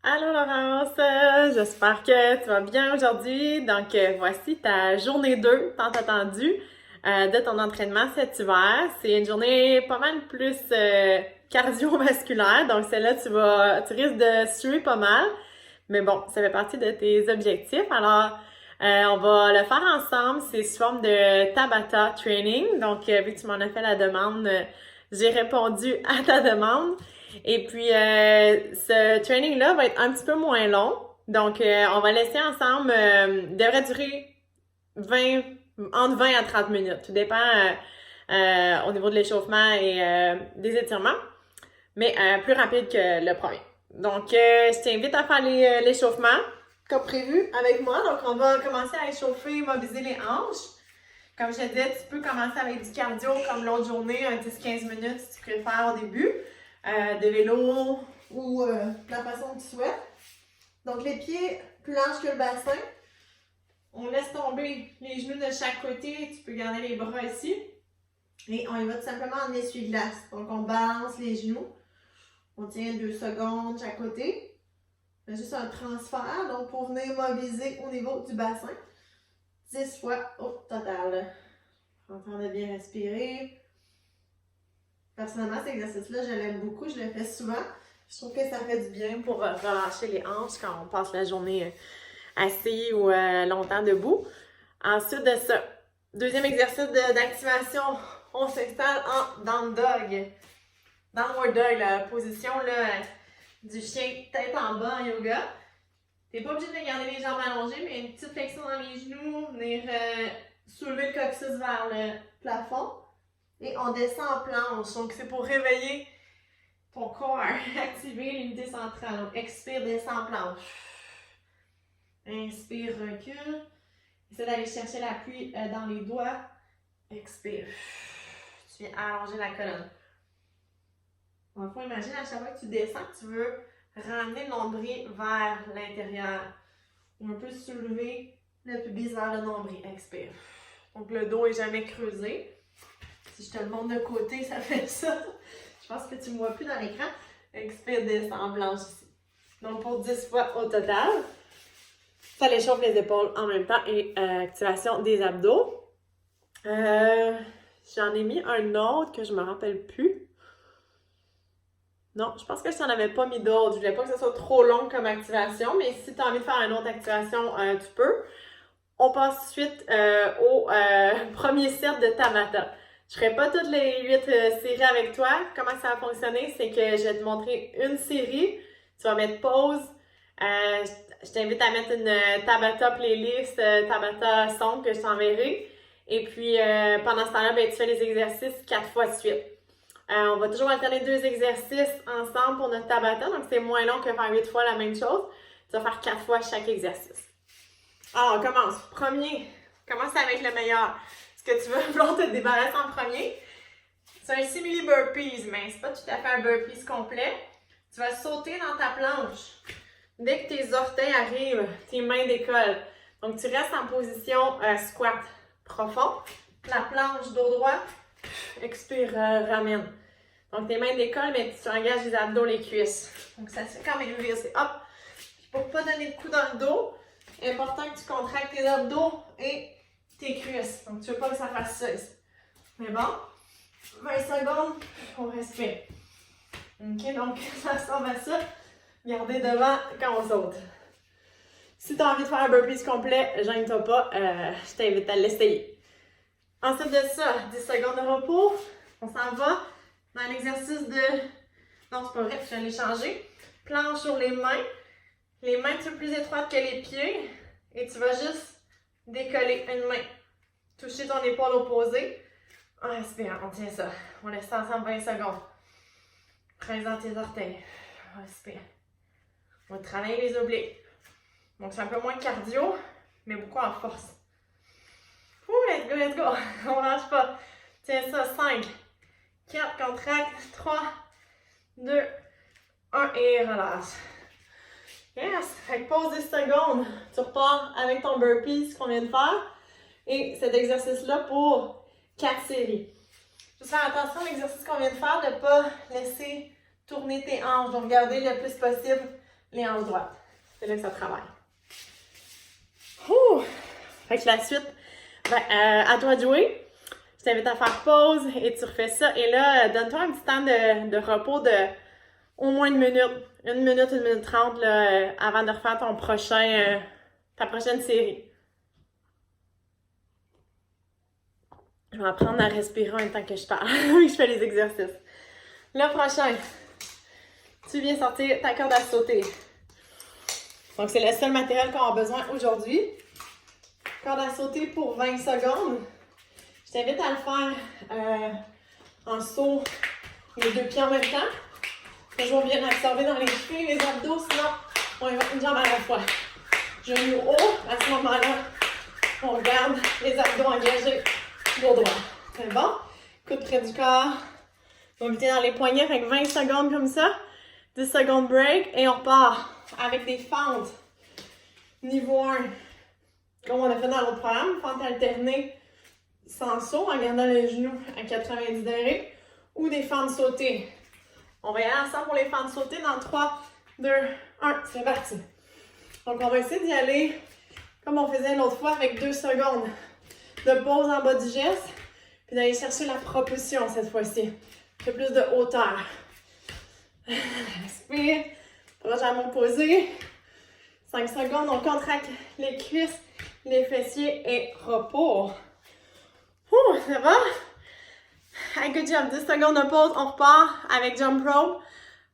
Allô Laurence, j'espère que tu vas bien aujourd'hui. Donc voici ta journée 2 tant attendue de ton entraînement cet hiver. C'est une journée pas mal plus cardio-vasculaire, donc celle-là tu risques de suer pas mal, mais bon, ça fait partie de tes objectifs. Alors on va le faire ensemble, c'est sous forme de Tabata Training. Donc vu que tu m'en as fait la demande, j'ai répondu à ta demande. Et puis, ce training-là va être un petit peu moins long. Donc, on va laisser ensemble, devrait durer 20, entre 20 à 30 minutes. Tout dépend au niveau de l'échauffement et des étirements, mais plus rapide que le premier. Donc, je t'invite à faire l'échauffement comme prévu avec moi. Donc, on va commencer à échauffer, mobiliser les hanches. Comme je te disais, tu peux commencer avec du cardio comme l'autre journée, un 10-15 minutes si tu préfères au début, de vélo ou de la façon que tu souhaites. Donc les pieds plus larges que le bassin. On laisse tomber les genoux de chaque côté, tu peux garder les bras ici. Et on y va tout simplement en essuie-glace. Donc on balance les genoux. On tient 2 secondes de chaque côté. C'est juste un transfert, donc pour venir mobiliser au niveau du bassin. 10 fois au total. En train de bien respirer. Personnellement, cet exercice-là, je l'aime beaucoup. Je le fais souvent. Je trouve que ça fait du bien pour relâcher les hanches quand on passe la journée assis ou longtemps debout. Ensuite de ça, deuxième exercice d'activation, on s'installe en down dog. Downward dog, la position là, du chien tête en bas en yoga. T'es pas obligé de garder les jambes allongées, mais une petite flexion dans les genoux, venir soulever le coccyx vers le plafond. Et on descend en planche. Donc, c'est pour réveiller ton corps, activer l'unité centrale. Donc, expire, descend en planche. Inspire, recule. Essaie d'aller chercher l'appui dans les doigts. Expire. Tu viens allonger la colonne. Donc, il faut imaginer à chaque fois que tu descends, tu veux ramener le nombril vers l'intérieur. Ou un peu soulever le pubis vers le nombril. Expire. Donc, le dos n'est jamais creusé. Si je te le montre de côté, ça fait ça. Je pense que tu ne me vois plus dans l'écran. Expire, descend en blanche ici. Donc, pour 10 fois au total. Ça l'échauffe les épaules en même temps et activation des abdos. J'en ai mis un autre que je ne me rappelle plus. Non, je pense que je n'en avais pas mis d'autres. Je voulais pas que ce soit trop long comme activation, mais si tu as envie de faire une autre activation, tu peux. On passe tout de suite au premier set de Tabata. Je ne ferai pas toutes les 8 séries avec toi. Comment ça va fonctionner? C'est que je vais te montrer une série. Tu vas mettre pause. Je t'invite à mettre une Tabata playlist, Tabata son que je t'enverrai. Et puis, pendant ce temps-là, ben, tu fais les exercices 4 fois de suite. On va toujours alterner 2 exercices ensemble pour notre Tabata. Donc, c'est moins long que faire 8 fois la même chose. Tu vas faire 4 fois chaque exercice. Alors, on commence. Premier, commence avec le meilleur. Ce que tu veux vouloir te débarrasser en premier, c'est un simili burpees, mais c'est pas tout à fait un burpees complet. Tu vas sauter dans ta planche. Dès que tes orteils arrivent, tes mains décollent. Donc, tu restes en position squat profond. La planche, dos droit. Expire, ramène. Donc, tes mains décollent, mais tu engages les abdos, les cuisses. Donc, ça se fait quand même vite. C'est hop. Puis pour ne pas donner de coup dans le dos, important que tu contractes tes abdos et tes cuisses. Donc, tu ne veux pas que ça fasse ça ici. Mais bon, 20 secondes, on respire. OK, donc ça ressemble à ça. Gardez devant quand on saute. Si tu as envie de faire un burpees complet, gêne-toi pas, je t'invite à l'essayer. Ensuite de ça, 10 secondes de repos. On s'en va dans l'exercice de... Non, c'est pas vrai, je vais les changer. Planche sur les mains. Les mains un petit peu plus étroites que les pieds. Et tu vas juste décoller une main. Toucher ton épaule opposée. En respirant, on tient ça. On laisse ça ensemble 20 secondes. Presse dans tes orteils. On respire. On travaille les obliques. Donc, c'est un peu moins cardio, mais beaucoup en force. Ouh, let's go, let's go. On lâche pas. Tiens ça, 5, 4, contracte, 3, 2, 1 et relâche. Yes! Fait que pause 10 secondes. Tu repars avec ton burpee, qu'on vient de faire. Et cet exercice-là pour 4 séries. Juste faire attention à l'exercice qu'on vient de faire, de ne pas laisser tourner tes hanches. Donc, garder le plus possible les hanches droites. C'est là que ça travaille. Ouh! Fait que la suite, à toi de jouer. Je t'invite à faire pause et tu refais ça. Et là, donne-toi un petit temps de repos de au moins 1 minute. 1 minute, 1 minute 30 là, avant de refaire ta prochaine série. Je vais apprendre à respirer en même temps que je parle. Oui, je fais les exercices. Le prochain, tu viens sortir ta corde à sauter. Donc, c'est le seul matériel qu'on a besoin aujourd'hui. Corde à sauter pour 20 secondes. Je t'invite à le faire en saut les 2 pieds en même temps. Toujours bien absorber dans les chevilles, les abdos, sinon on y va une jambe à la fois. Genou haut, à ce moment-là, on garde les abdos engagés, dos droit. C'est bon? Coude près du corps. On va buter dans les poignets, avec 20 secondes comme ça. 10 secondes break et on repart avec des fentes. Niveau 1, comme on a fait dans l'autre programme, fente alternée sans saut en gardant les genoux à 90 degrés ou des fentes sautées. On va y aller ensemble pour les fentes sautées dans 3, 2, 1, c'est parti. Donc on va essayer d'y aller comme on faisait l'autre fois avec 2 secondes de pause en bas du geste puis d'aller chercher la propulsion cette fois-ci. Un peu plus de hauteur. Respire, proche à m'opposer. 5 secondes, on contracte les cuisses, les fessiers et repos. Ouh, ça va? Hey, good job. 10 secondes de pause, on repart avec jump rope,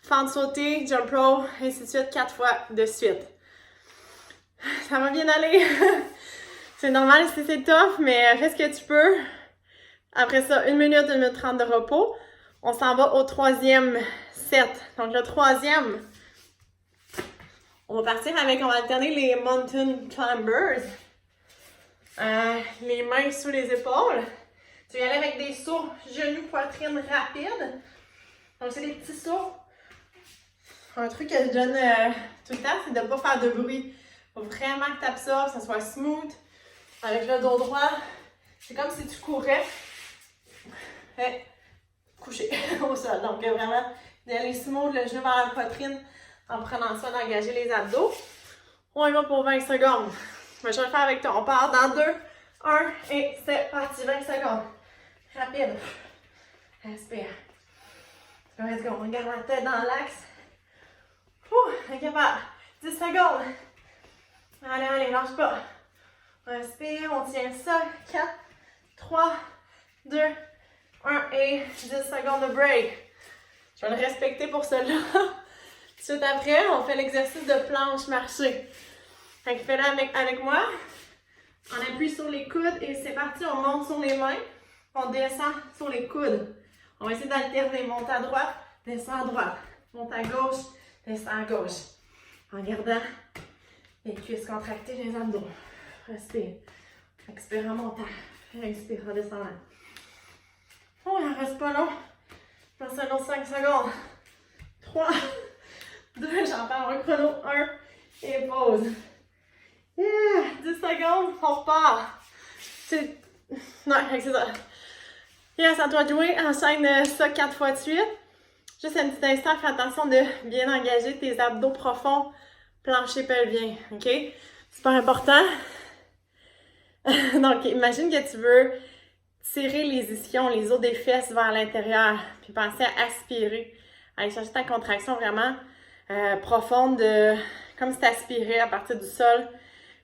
fente sautée, jump rope, ainsi de suite, 4 fois de suite. Ça va bien aller. C'est normal si c'est tough, mais fais ce que tu peux. Après ça, 1 minute, 1 minute 30 de repos. On s'en va au 3e set. Donc le 3e, on va partir avec, on va alterner les mountain climbers. Les mains sous les épaules. Tu vas y aller avec des sauts genoux, poitrine rapides. Donc, c'est des petits sauts. Un truc que je donne tout le temps, c'est de ne pas faire de bruit. Il faut vraiment que tu absorbes, que ça soit smooth. Avec le dos droit, c'est comme si tu courais. Couché au sol. Donc, vraiment, d'aller smooth, le genou vers la poitrine en prenant soin d'engager les abdos. On y va pour 20 secondes. Je vais le faire avec toi. On part dans 2, 1 et c'est parti. 20 secondes. Rapide. Respire. Let's go. On garde la tête dans l'axe. Incapable. 10 secondes. Allez, lâche pas. Respire. On tient ça. 4, 3, 2, 1 et 10 secondes de break. Je vais le respecter pour cela. Tout de suite après, on fait l'exercice de planche marchée. Fait que fais-le avec moi. On appuie sur les coudes et c'est parti. On monte sur les mains. On descend sur les coudes. On va essayer d'alterner. Monte à droite, descend à droite. Monte à gauche, descend à gauche. En gardant les cuisses contractées, les abdos. Respire. Expire en montant. Expire en descendant. Il ne reste pas long. Je passe un autre 5 secondes. 3, 2, j'en parle un chrono. 1 et pause. Yeah, 10 secondes, on repart. Non, c'est ça. Yes, à toi de jouer. Enchaîne ça 4 fois de suite. Juste un petit instant, fais attention de bien engager tes abdos profonds, plancher pelvien. OK? Super important. Donc, imagine que tu veux tirer les ischions, les os des fesses vers l'intérieur. Puis penser à aspirer. Aller chercher ta contraction vraiment profonde, comme si tu aspirais à partir du sol.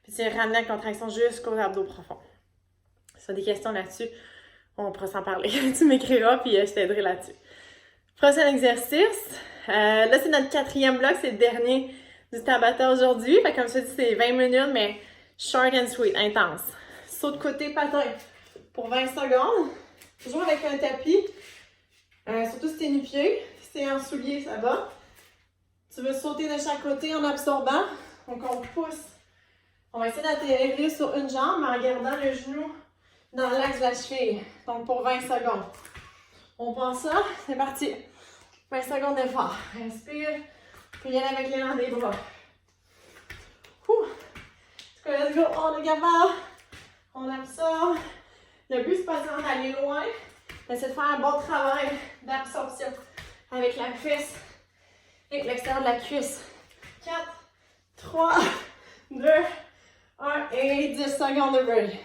Puis tu ramener la contraction jusqu'aux abdos profonds. Si tu as des questions là-dessus, on pourra s'en parler. Tu m'écriras, puis je t'aiderai là-dessus. Prochain exercice. Là, c'est notre 4e bloc. C'est le dernier du Tabata aujourd'hui. Fait que comme je te dis, c'est 20 minutes, mais short and sweet, intense. Saut de côté patin pour 20 secondes. Toujours avec un tapis. Surtout si t'es nu-pied. Si t'es en soulier, ça va. Tu veux sauter de chaque côté en absorbant. Donc, on pousse. On va essayer d'atterrir sur une jambe en gardant le genou dans l'axe de la cheville. Donc, pour 20 secondes. On pense ça. C'est parti. 20 secondes d'effort. Respire. Puis y aller avec l'élan des bras. Let's go. On est capable. On absorbe. Le but, c'est pas d'aller loin, mais c'est de faire un bon travail d'absorption avec la cuisse et l'extérieur de la cuisse 4, 3, 2, 1 et 10 secondes de break.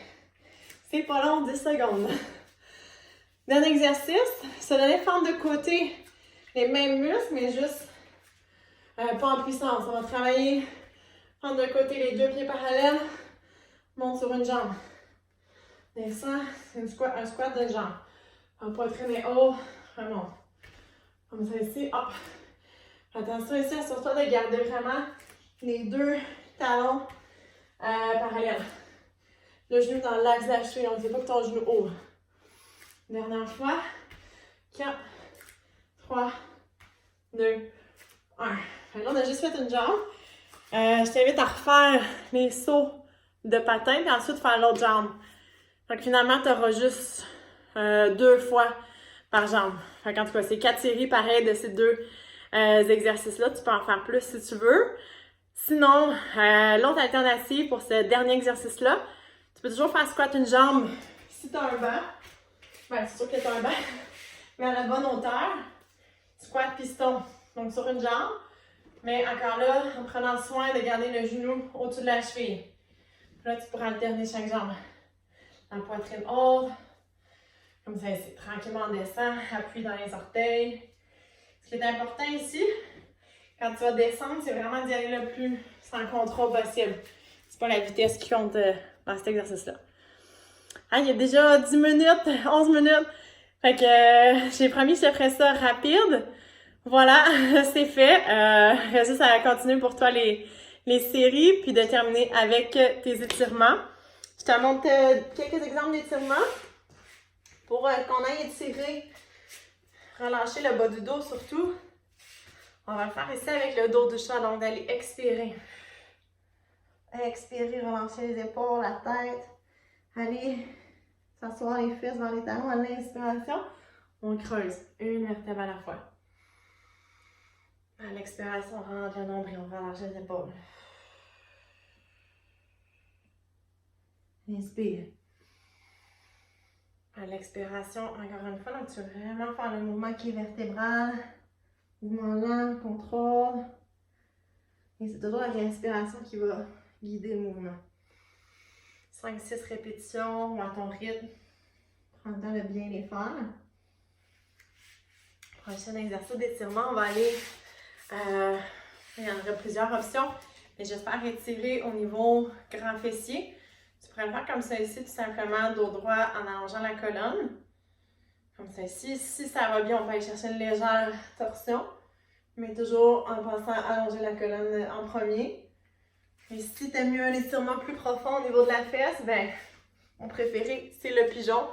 C'est pas long, 10 secondes. Dernier exercice, se donner fente de côté les mêmes muscles, mais juste pas en puissance. On va travailler fente de côté les deux pieds parallèles, monte sur une jambe. Descend, un squat d'une jambe. En poitrine et haut, remonte. Comme ça ici, hop. Attention ici, assure-toi de garder vraiment les deux talons parallèles. Le genou dans l'axe de la cheville, on ne sait pas que ton genou ouvre. Dernière fois. 4, 3, 2, 1. Là, on a juste fait une jambe. Je t'invite à refaire les sauts de patin, puis ensuite faire l'autre jambe. Donc finalement, tu auras juste 2 fois par jambe. Fait qu'en tout cas, c'est 4 séries pareilles de ces deux exercices-là. Tu peux en faire plus si tu veux. Sinon, l'autre alternative pour ce dernier exercice-là, tu peux toujours faire squat une jambe si tu as un banc. Ben, c'est sûr que tu as un banc, mais à la bonne hauteur. Squat piston, donc sur une jambe. Mais encore là, en prenant soin de garder le genou au-dessus de la cheville. Là, tu pourras alterner chaque jambe. La poitrine haute. Comme ça, ici. Tranquillement, on descend. Appuie dans les orteils. Ce qui est important ici, quand tu vas descendre, c'est vraiment d'y aller le plus sans contrôle possible. C'est pas la vitesse qui compte dans cet exercice-là. Ah, il y a déjà 10 minutes, 11 minutes. Fait que j'ai promis que je ferais ça rapide. Voilà, c'est fait. Reste juste à continuer pour toi les séries, puis de terminer avec tes étirements. Je te montre quelques exemples d'étirements pour qu'on aille étirer, relâcher le bas du dos surtout. On va le faire ici avec le dos du chat, donc d'aller expirer. Expirer, relâcher les épaules, la tête. Allez s'asseoir les fesses dans les talons à l'inspiration. On creuse une vertèbre à la fois. À l'expiration, on rentre le nombril, on relâche les épaules. Inspire. À l'expiration, encore une fois, donc tu veux vraiment faire le mouvement qui est vertébral. Mouvement lent, contrôle. Et c'est toujours la respiration qui va guider le mouvement. 5-6 répétitions ou à ton rythme. Prends le temps de bien les faire. Prochain exercice d'étirement, on va aller... il y en aurait plusieurs options, mais j'espère étirer au niveau grand fessier. Tu pourrais le faire comme ça ici, tout simplement, dos droit en allongeant la colonne. Comme ça ici. Si ça va bien, on peut aller chercher une légère torsion, mais toujours en pensant à allonger la colonne en premier. Et si tu aimes mieux un étirement plus profond au niveau de la fesse, ben, mon préféré, c'est le pigeon.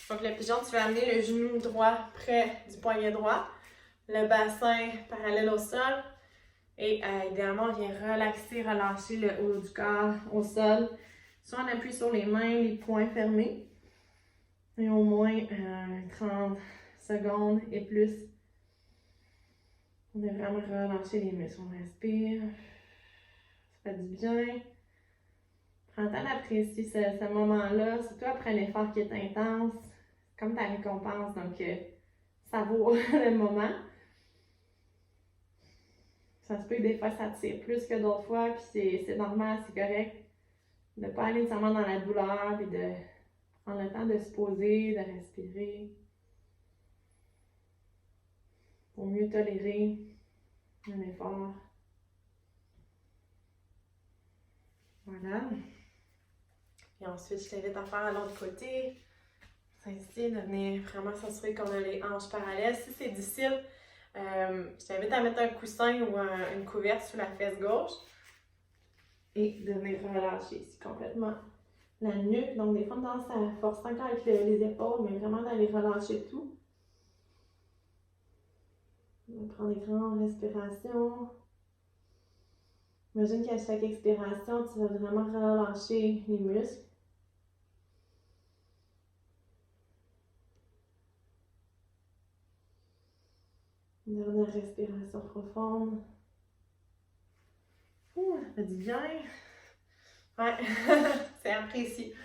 Donc le pigeon, tu vas amener le genou droit près du poignet droit, le bassin parallèle au sol. Et idéalement, on vient relaxer, relâcher le haut du corps au sol. Soit on appuie sur les mains, les poings fermés. Et au moins 30 secondes et plus. On est vraiment relâcher les muscles. On respire. Ça fait du bien. Prends le temps d'apprécier ce moment-là, surtout après un effort qui est intense. Comme ta récompense, donc ça vaut le moment. Ça se peut que des fois ça tire plus que d'autres fois, puis c'est normal, c'est correct. De ne pas aller nécessairement dans la douleur, puis de prendre le temps de se poser, de respirer. Pour mieux tolérer un effort. Voilà. Et ensuite, je t'invite à faire à l'autre côté. Ici, de venir vraiment s'assurer qu'on a les hanches parallèles. Si c'est difficile, je t'invite à mettre un coussin ou une couverte sous la fesse gauche et de venir relâcher ici complètement la nuque. Donc, des fois, on a tendance à forcer encore avec les épaules, mais vraiment d'aller relâcher tout. On va prendre des grandes respirations. Imagine qu'à chaque expiration, tu vas vraiment relâcher les muscles. Une dernière respiration profonde. Ouh, ça fait du bien. Ouais, c'est apprécié.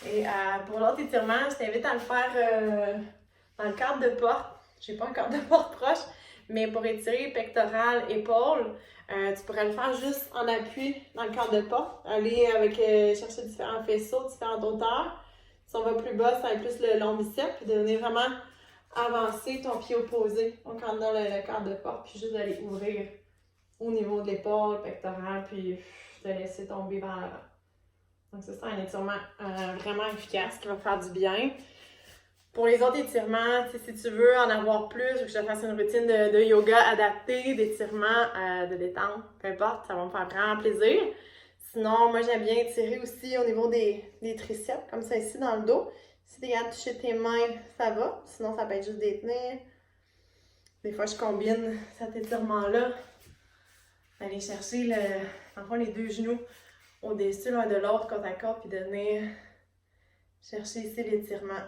Et pour l'autre étirement, je t'invite à le faire dans le cadre de porte. J'ai pas un cadre de porte proche, Mais pour étirer pectoral, épaule, tu pourrais le faire juste en appui dans le cadre de pas. Aller avec chercher différents faisceaux, différentes hauteurs. Si on va plus bas, ça va être plus le long biceps, puis de venir vraiment avancer ton pied opposé. Donc dans le cadre de pas, puis juste d'aller ouvrir au niveau de l'épaule, pectorale, puis de laisser tomber vers l'avant. Donc ça, c'est un étirement vraiment efficace qui va faire du bien. Pour les autres étirements, si tu veux en avoir plus, ou que je te fasse une routine de yoga adaptée, d'étirement, de détente, peu importe, ça va me faire vraiment plaisir. Sinon, moi j'aime bien étirer aussi au niveau des triceps, comme ça ici dans le dos. Si tu es capable de toucher tes mains, ça va. Sinon, ça peut être juste des tenir. Des fois, je combine cet étirement-là. Aller chercher dans le fond, les deux genoux au-dessus l'un de l'autre, côte à côte, puis de venir chercher ici l'étirement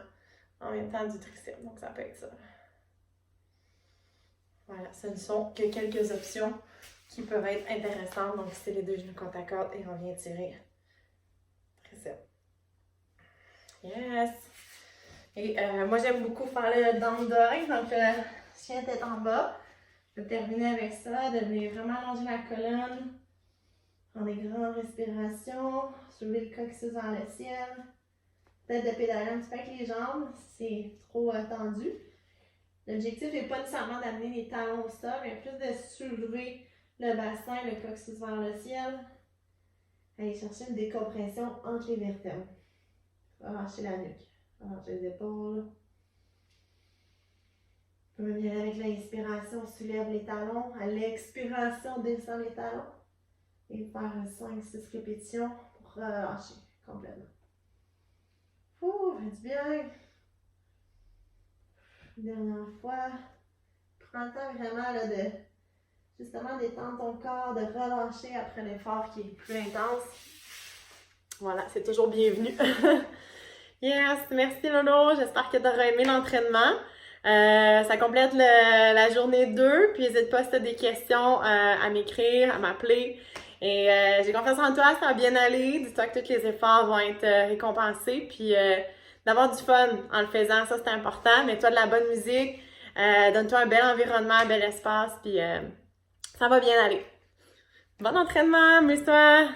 en même temps du triceps. Donc, ça peut être ça. Voilà, ce ne sont que quelques options qui peuvent être intéressantes. Donc, c'est les deux genoux côte à côte et on vient tirer triceps. Yes! Et moi, j'aime beaucoup faire le down dog, donc le chien tête en bas. Je vais terminer avec ça, de venir vraiment allonger la colonne. Prendre des grandes respirations, soulever le coccyx vers le ciel. Peut-être de pédaler un petit peu avec les jambes si c'est trop tendu. L'objectif n'est pas nécessairement d'amener les talons au sol, mais plus de soulever le bassin, le coccyx vers le ciel. Aller chercher une décompression entre les vertèbres. Relâcher la nuque, relâcher les épaules. On revient avec l'inspiration, on soulève les talons. À l'expiration, on descend les talons. Et faire 5-6 répétitions pour relâcher complètement. Ouh, fait du bien. Dernière fois. Prends le temps vraiment là, de justement détendre ton corps, de relâcher après l'effort qui est plus intense. Voilà, c'est toujours bienvenu. Yes, merci Lolo. J'espère que tu auras aimé l'entraînement. Ça complète la journée 2. Puis n'hésite pas si tu as des questions à m'écrire, à m'appeler. Et j'ai confiance en toi, ça va bien aller. Dis-toi que tous les efforts vont être récompensés. Puis d'avoir du fun en le faisant, ça c'est important. Mets-toi de la bonne musique. Donne-toi un bel environnement, un bel espace. Puis ça va bien aller. Bon entraînement, amuse-toi!